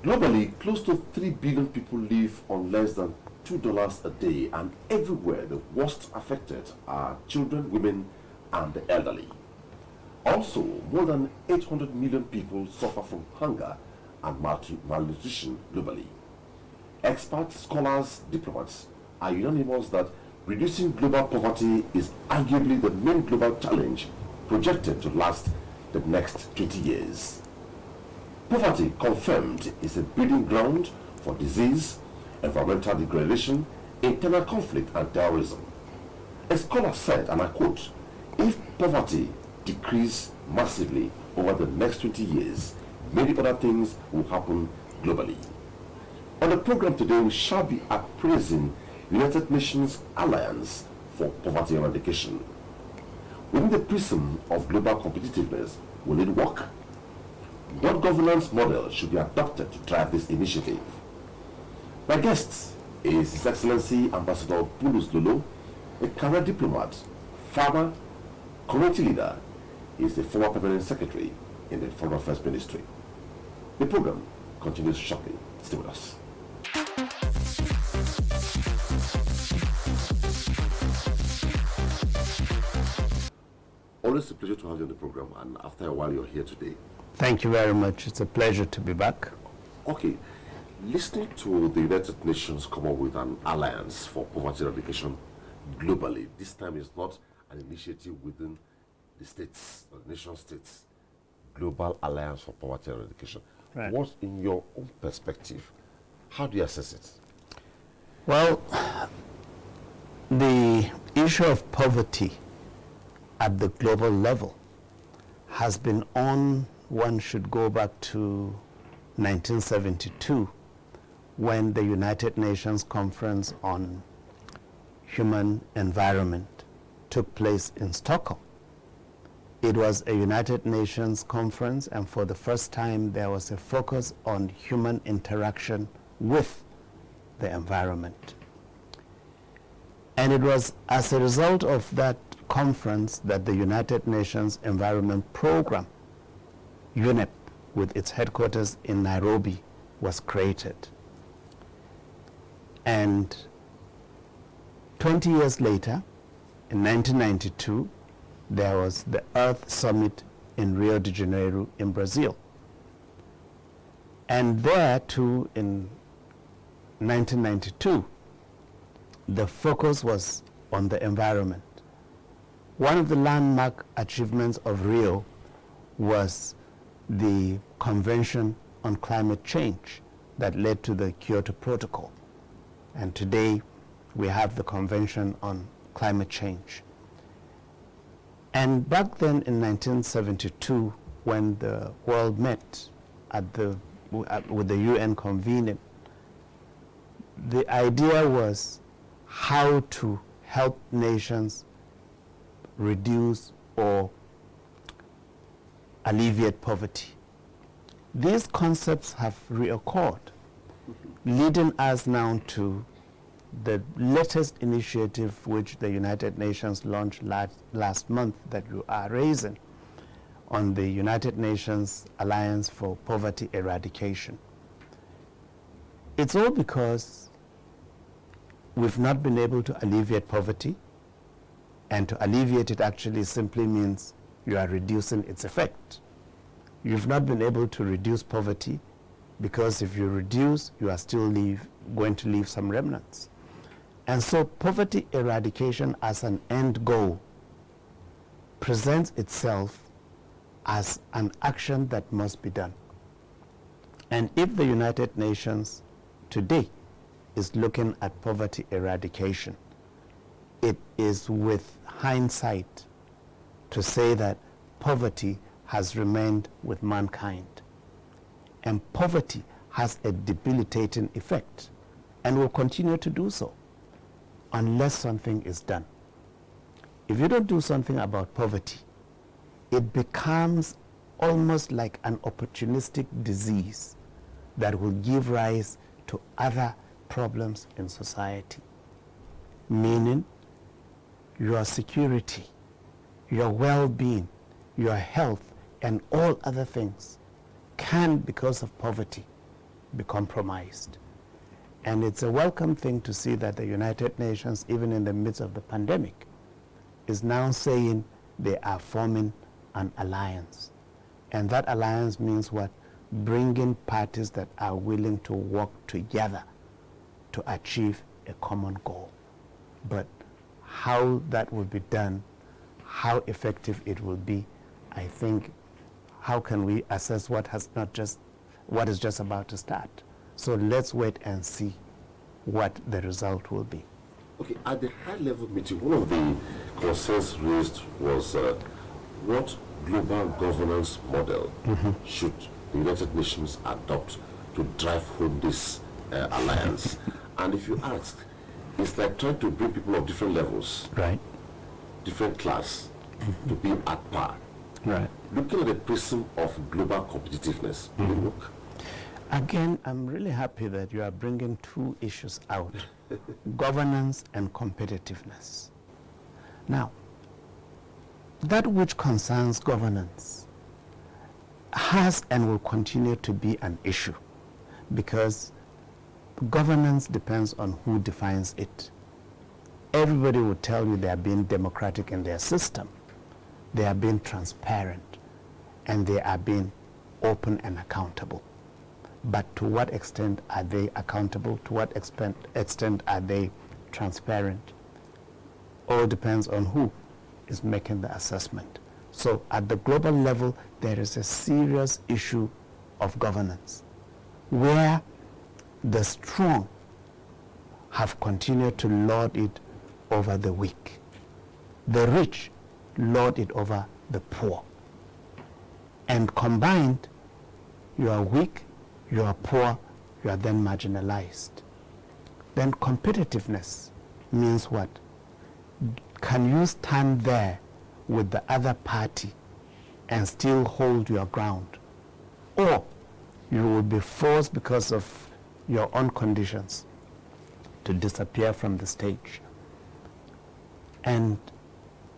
Globally, close to 3 billion people live on less than $2 a day, and everywhere the worst affected are children, women, and the elderly. Also, more than 800 million people suffer from hunger and malnutrition globally. Experts, scholars, diplomats are unanimous that reducing global poverty is arguably the main global challenge projected to last the next 20 years. Poverty, confirmed, is a breeding ground for disease, environmental degradation, internal conflict, and terrorism. A scholar said, and I quote, "If poverty decreases massively over the next 20 years, many other things will happen globally." On the program today, we shall be appraising United Nations Alliance for Poverty Eradication. Within the prism of global competitiveness, will it work? What governance model should be adopted to drive this initiative? My guest is His Excellency Ambassador Bulus Lolo, a career diplomat, farmer, community leader. He is the former permanent secretary in the Foreign Affairs Ministry. The program continues shortly. Stay with us. Always a pleasure to have you on the program, and after a while you're here today. Thank you very much. It's a pleasure to be back. Okay, listening to the United Nations come up with an alliance for poverty eradication globally, this time is not an initiative within the states, or the nation states, Global Alliance for Poverty Eradication. Right. What, in your own perspective, how do you assess it? Well, the issue of poverty at the global level has been on. One should go back to 1972 when the United Nations Conference on Human Environment took place in Stockholm. It was a United Nations conference, and for the first time there was a focus on human interaction with the environment. And it was as a result of that conference that the United Nations Environment Program, UNEP, with its headquarters in Nairobi, was created. And 20 years later, in 1992, there was the Earth Summit in Rio de Janeiro in Brazil. And there too, in 1992, the focus was on the environment. One of the landmark achievements of Rio was the Convention on Climate Change that led to the Kyoto Protocol. And today we have the Convention on Climate Change. And back then in 1972, when the world met with the UN convening, the idea was how to help nations reduce or alleviate poverty. These concepts have reoccurred, leading us now to the latest initiative which the United Nations launched last month that you are raising on the United Nations Alliance for Poverty Eradication. It's all because we've not been able to alleviate poverty, and to alleviate it actually simply means you are reducing its effect. You've not been able to reduce poverty because if you reduce, you are still going to leave some remnants. And so poverty eradication as an end goal presents itself as an action that must be done. And if the United Nations today is looking at poverty eradication, it is with hindsight to say that poverty has remained with mankind. And poverty has a debilitating effect and will continue to do so unless something is done. If you don't do something about poverty, it becomes almost like an opportunistic disease that will give rise to other problems in society, meaning your security, your well-being, your health, and all other things can, because of poverty, be compromised. And it's a welcome thing to see that the United Nations, even in the midst of the pandemic, is now saying they are forming an alliance. And that alliance means what? Bringing parties that are willing to work together to achieve a common goal. But how that will be done, how effective it will be, I think, how can we assess what is just about to start? So let's wait and see what the result will be. Okay, at the high-level meeting, one of the concerns raised was what global governance model should the United Nations adopt to drive home this alliance? And if you ask, it's like trying to bring people of different levels, right, different class, to be at par. Right. Looking at the prism of global competitiveness, will it work? Again, I'm really happy that you are bringing two issues out, governance and competitiveness. Now, that which concerns governance has and will continue to be an issue because governance depends on who defines it. Everybody will tell you they are being democratic in their system. They are being transparent and they are being open and accountable. But to what extent are they accountable? To what extent are they transparent? All depends on who is making the assessment. So at the global level, there is a serious issue of governance where the strong have continued to lord it over the weak. The rich lord it over the poor. And combined, you are weak, you are poor, you are then marginalized. Then competitiveness means what? Can you stand there with the other party and still hold your ground? Or you will be forced because of your own conditions to disappear from the stage. And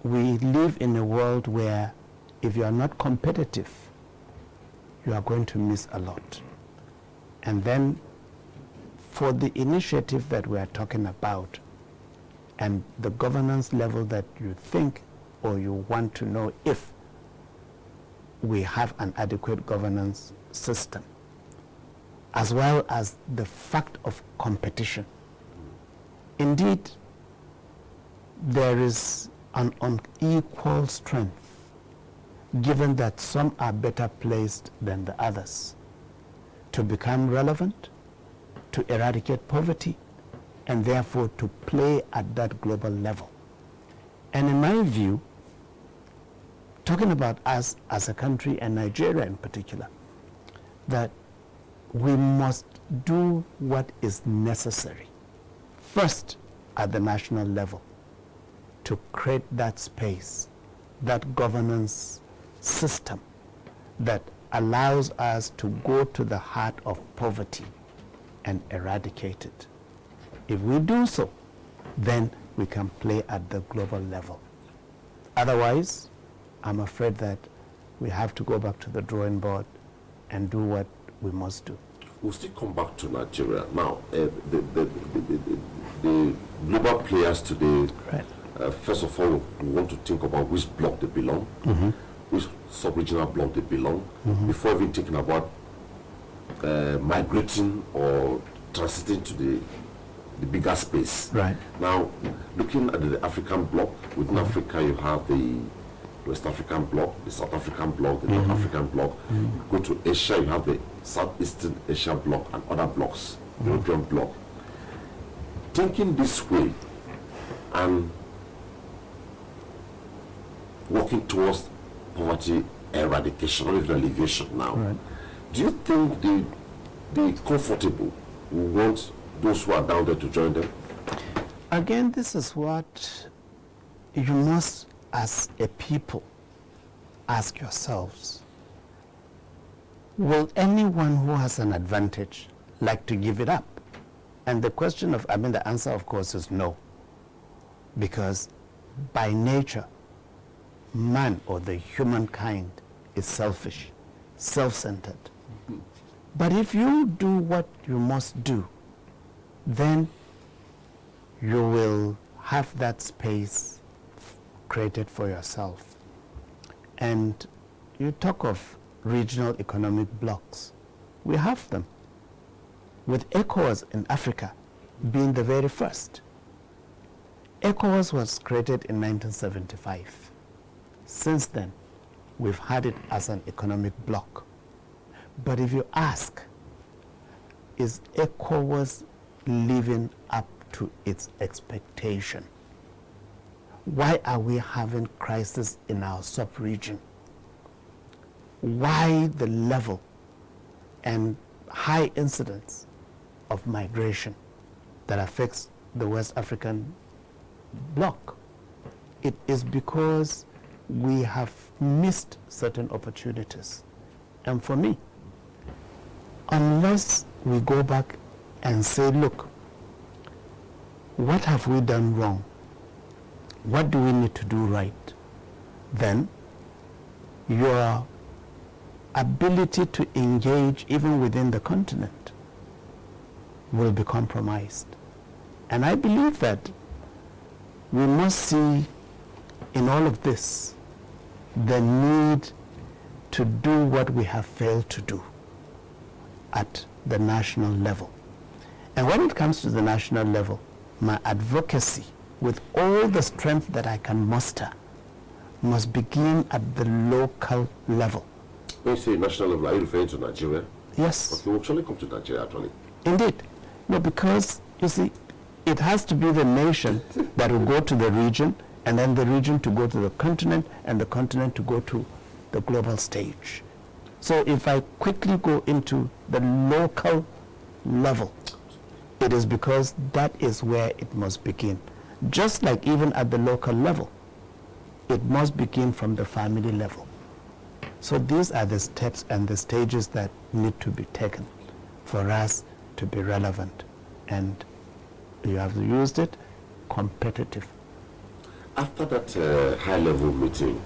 we live in a world where if you are not competitive, you are going to miss a lot. And then for the initiative that we are talking about and the governance level that you think or you want to know if we have an adequate governance system, as well as the fact of competition. Indeed, there is an unequal strength, given that some are better placed than the others to become relevant, to eradicate poverty, and therefore to play at that global level. And in my view, talking about us as a country and Nigeria in particular, that we must do what is necessary, first at the national level, to create that space, that governance system that allows us to go to the heart of poverty and eradicate it. If we do so, then we can play at the global level. Otherwise, I'm afraid that we have to go back to the drawing board and do what we must do. We'll still come back to Nigeria. Now, the global players today, right. First of all, we want to think about which bloc they belong, which sub-regional bloc they belong, before even thinking about migrating or transiting to the bigger space. Right. Now, looking at the African bloc, within Africa you have the West African bloc, the South African bloc, the North African bloc. You go to Asia, you have the Southeastern Asia bloc and other blocs, European bloc. Thinking this way and working towards poverty eradication or even alleviation now, right. Do you think the comfortable will want those who are down there to join them? Again, this is what you must, as a people, ask yourselves. Will anyone who has an advantage like to give it up? And the answer, of course, is no. Because by nature, man or the humankind is selfish, self-centered. But if you do what you must do, then you will have that space created for yourself. And you talk of regional economic blocks. We have them, with ECOWAS in Africa being the very first. ECOWAS was created in 1975. Since then, we've had it as an economic bloc. But if you ask, is ECOWAS living up to its expectation? Why are we having crisis in our sub-region? Why the level and high incidence of migration that affects the West African bloc? It is because we have missed certain opportunities. And for me, unless we go back and say, look, what have we done wrong? What do we need to do right? Then your ability to engage even within the continent will be compromised. And I believe that we must see in all of this the need to do what we have failed to do at the national level. And when it comes to the national level, my advocacy, with all the strength that I can muster, must begin at the local level. When you say national level, are you referring to Nigeria? Yes. Okay, we'll actually come to Nigeria, actually. Indeed. No, because, you see, it has to be the nation that will go to the region, and then the region to go to the continent, and the continent to go to the global stage. So if I quickly go into the local level, it is because that is where it must begin. Just like even at the local level, it must begin from the family level. So these are the steps and the stages that need to be taken for us to be relevant. And you have used it, competitive. After that high-level meeting,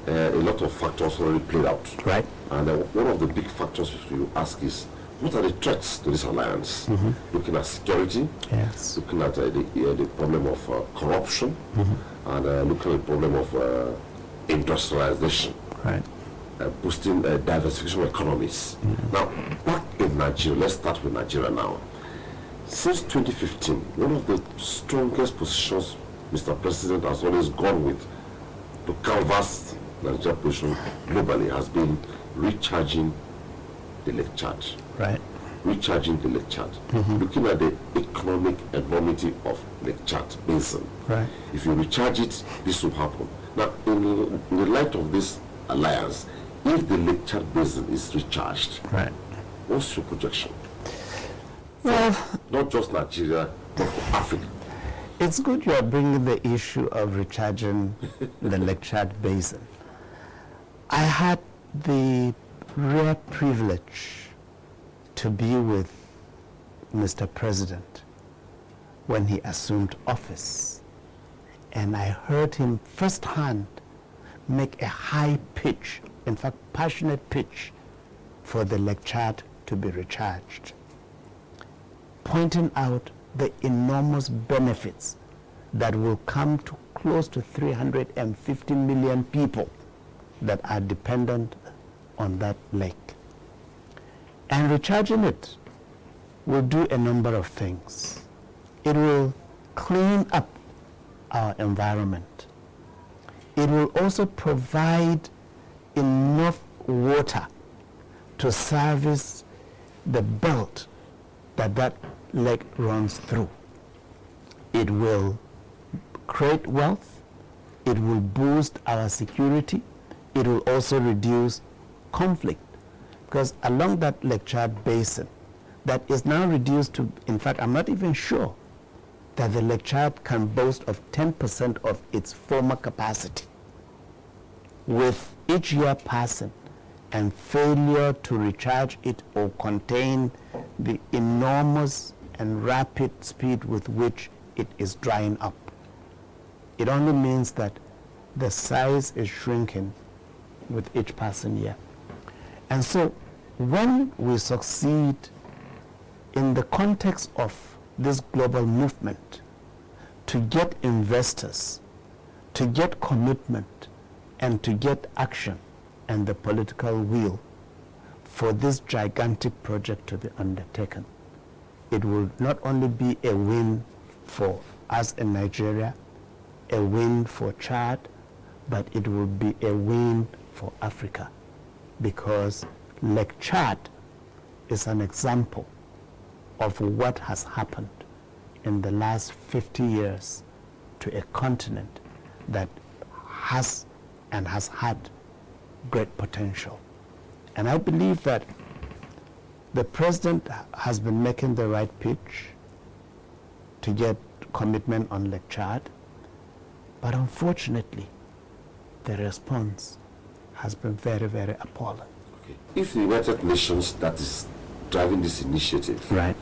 a lot of factors already played out. Right. And one of the big factors you ask is, what are the threats to this alliance? Looking at security, Yes. looking at the problem of corruption, and looking at the problem of industrialization, Right. boosting diversification of economies. Now, back in Nigeria, let's start with Nigeria now. Since 2015, one of the strongest positions Mr. President has always gone with to canvass the Nigerian position globally has been recharging the Lake Chad. Right. Recharging the Lake Chad. Looking at the economic enormity of Lake Chad Basin. Right. If you recharge it, this will happen. Now, in the light of this alliance, if the Lake Chad Basin is recharged, Right. what's your projection? Well, Not just Nigeria, but for Africa. it's good you are bringing the issue of recharging the Lake Chad Basin. I had the rare privilege to be with Mr. President when he assumed office. And I heard him firsthand make a high pitch, in fact, passionate pitch for the Lake Chad to be recharged, pointing out the enormous benefits that will come to close to 350 million people that are dependent on that lake. And recharging it will do a number of things. It will clean up our environment. It will also provide enough water to service the belt that lake runs through. It will create wealth. It will boost our security. It will also reduce conflict, because along that Lake Chad Basin, that is now reduced to, in fact, I'm not even sure that the Lake Chad can boast of 10% of its former capacity. With each year passing and failure to recharge it or contain the enormous and rapid speed with which it is drying up, it only means that the size is shrinking with each passing year. And so when we succeed in the context of this global movement to get investors, to get commitment, and to get action and the political will for this gigantic project to be undertaken, it will not only be a win for us in Nigeria, a win for Chad, but it will be a win for Africa, because Lake Chad is an example of what has happened in the last 50 years to a continent that has and has had great potential. And I believe that the president has been making the right pitch to get commitment on Lake Chad, but unfortunately, the response has been very, very appalling. Okay. If the United Nations that is driving this initiative Right.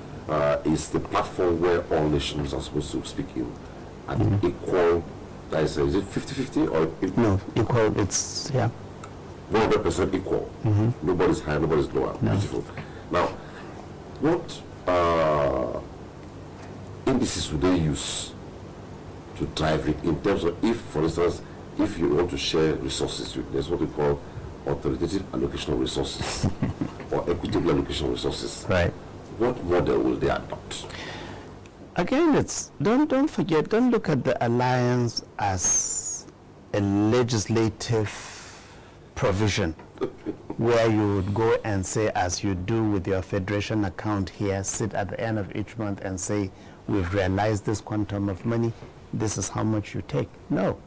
Is the platform where all nations are supposed to speak in an equal, is it 50-50 or No, equal, it's, yeah. 100% equal? Nobody's higher, nobody's lower. No. Beautiful. Now, what indices would they use to drive it in terms of, if, for instance, if you want to share resources, there's what we call authoritative allocation of resources or equitable allocation of resources. Right. What model will they adopt? Again, it's, don't forget, don't look at the alliance as a legislative provision where you would go and say, as you do with your federation account here, sit at the end of each month and say, we've realized this quantum of money, this is how much you take. No.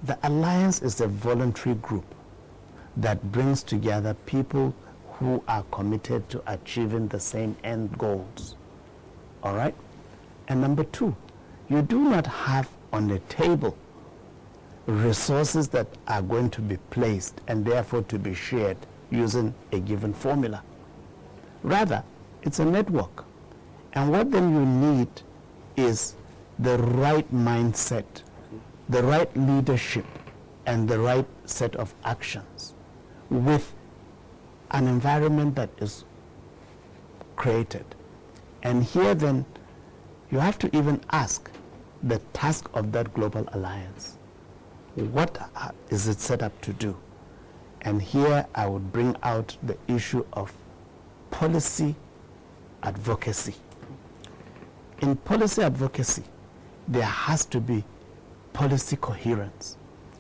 The alliance is a voluntary group that brings together people who are committed to achieving the same end goals. All right? And number two, you do not have on the table resources that are going to be placed and therefore to be shared using a given formula. Rather, it's a network. And what then you need is the right mindset, the right leadership, and the right set of actions with an environment that is created. And here then, you have to even ask the task of that global alliance. What is it set up to do? And here I would bring out the issue of policy advocacy. In policy advocacy, there has to be policy coherence.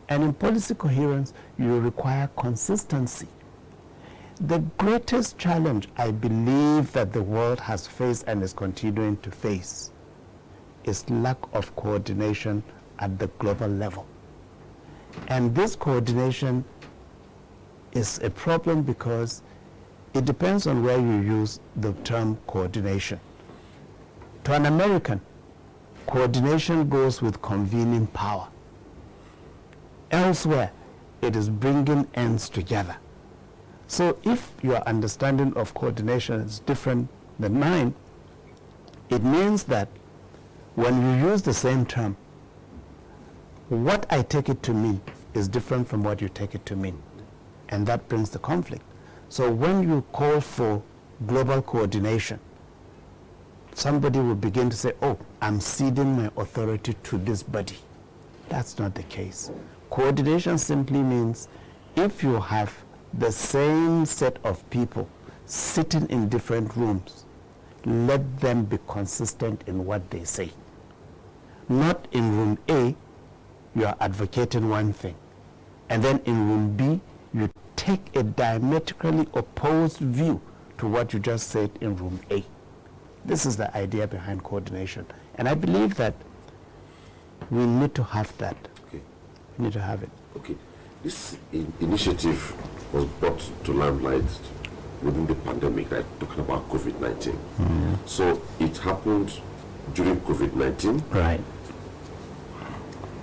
And in policy coherence, you require consistency. The greatest challenge I believe that the world has faced and is continuing to face is lack of coordination at the global level. And this coordination is a problem because it depends on where you use the term coordination. To an American, coordination goes with convening power. Elsewhere, it is bringing ends together. So if your understanding of coordination is different than mine, it means that when you use the same term, what I take it to mean is different from what you take it to mean. And that brings the conflict. So when you call for global coordination, somebody will begin to say, oh, I'm ceding my authority to this body. That's not the case. Coordination simply means if you have the same set of people sitting in different rooms, let them be consistent in what they say. Not in room A, you are advocating one thing, and then in room B, you take a diametrically opposed view to what you just said in room A. This is the idea behind coordination. And I believe that we need to have that. Okay. We need to have it. Okay. This initiative was brought to limelight within the pandemic, like talking about COVID-19. So it happened during COVID-19. Right.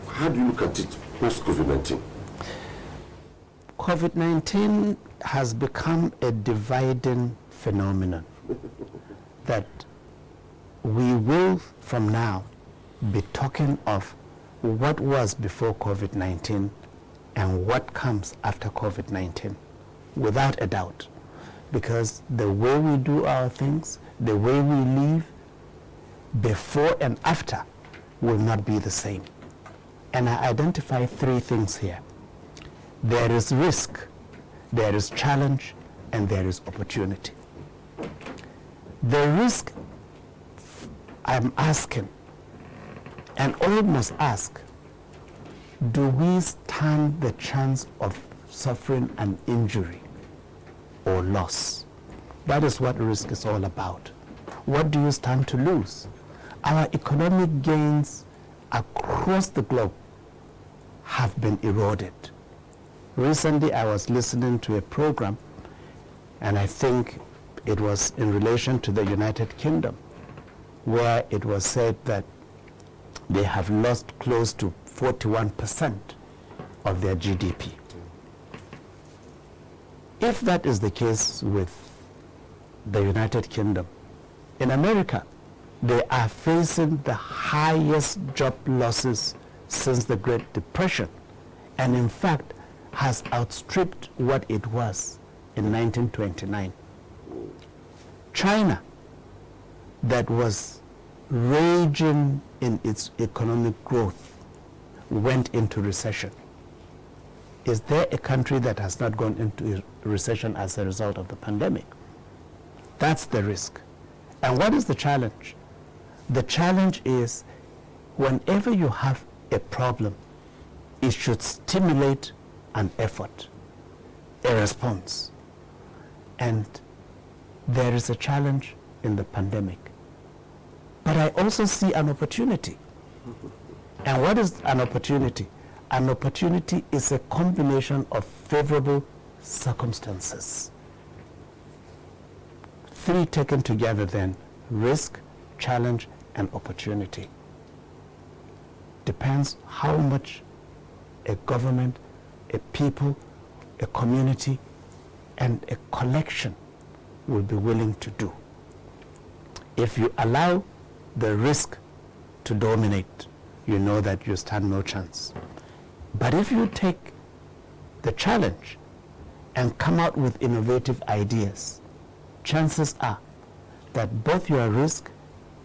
How do you look at it post-COVID-19? COVID-19 has become a dividing phenomenon that we will from now be talking of what was before COVID-19 and what comes after COVID-19, without a doubt. because the way we do our things, the way we live, before and after, will not be the same. And I identify three things here. There is risk, there is challenge, and there is opportunity. The risk, I'm asking, and all must ask, do we stand the chance of suffering an injury or loss? That is what risk is all about. What do you stand to lose? Our economic gains across the globe have been eroded. Recently, I was listening to a program, and I think it was in relation to the United Kingdom, where it was said that they have lost close to 41% of their GDP. If that is the case with the United Kingdom, in America, they are facing the highest job losses since the Great Depression, and in fact has outstripped what it was in 1929. China, that was raging in its economic growth, went into recession. Is there a country that has not gone into recession as a result of the pandemic? That's the risk. And what is the challenge? The challenge is whenever you have a problem, it should stimulate an effort, a response. And there is a challenge in the pandemic. But I also see an opportunity. And what is an opportunity? An opportunity is a combination of favorable circumstances. Three taken together then: risk, challenge, and opportunity. Depends how much a government, a people, a community, and a collection will be willing to do. If you allow the risk to dominate, you know that you stand no chance. But if you take the challenge and come out with innovative ideas, chances are that both your risk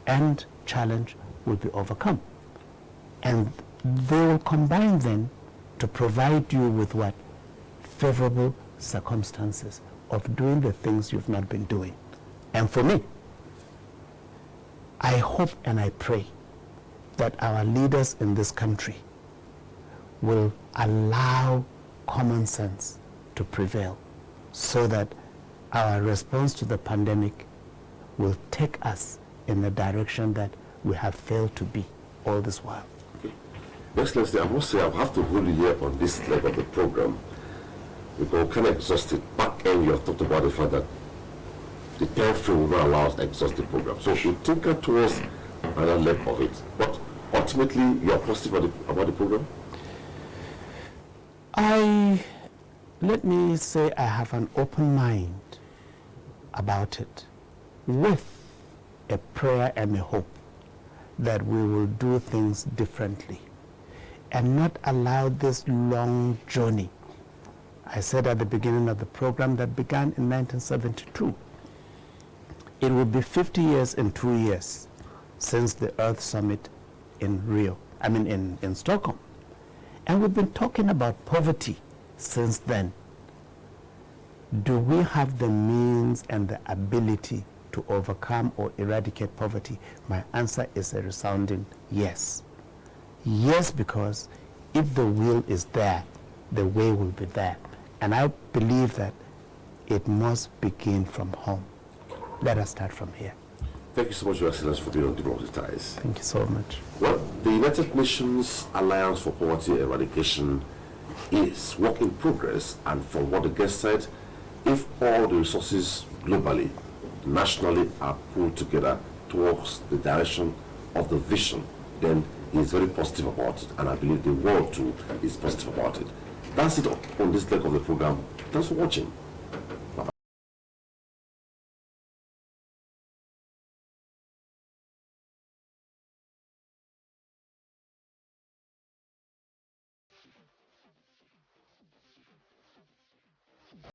and challenge will be overcome. And they will combine then to provide you with what? Favorable circumstances of doing the things you've not been doing. And for me, I hope and I pray that our leaders in this country will allow common sense to prevail so that our response to the pandemic will take us in the direction that we have failed to be all this while. Okay. Excellency, I must say I have to hold you here on this leg of the program because kind of exhausted. Back end, you have talked about the fact that the time frame will not allow us to exhaust the program. So we tinker towards another leg of it. But ultimately, you are positive about the program? Let me say I have an open mind about it, with a prayer and a hope that we will do things differently and not allow this long journey. I said at the beginning of the program that began in 1972. It will be 50 years in 2 years since the Earth Summit in in Stockholm. And we've been talking about poverty since then. Do we have the means and the ability to overcome or eradicate poverty? My answer is a resounding yes. Yes, because if the will is there, the way will be there. And I believe that it must begin from home. Let us start from here. Thank you so much, Your Excellency, for being on Diplomatic Ties. Thank you so much. Well, the United Nations Alliance for Poverty Eradication is work in progress, and from what the guest said, if all the resources globally, nationally are pulled together towards the direction of the vision, then he is very positive about it, and I believe the world too is positive about it. That's it on this leg of the program. Thanks for watching.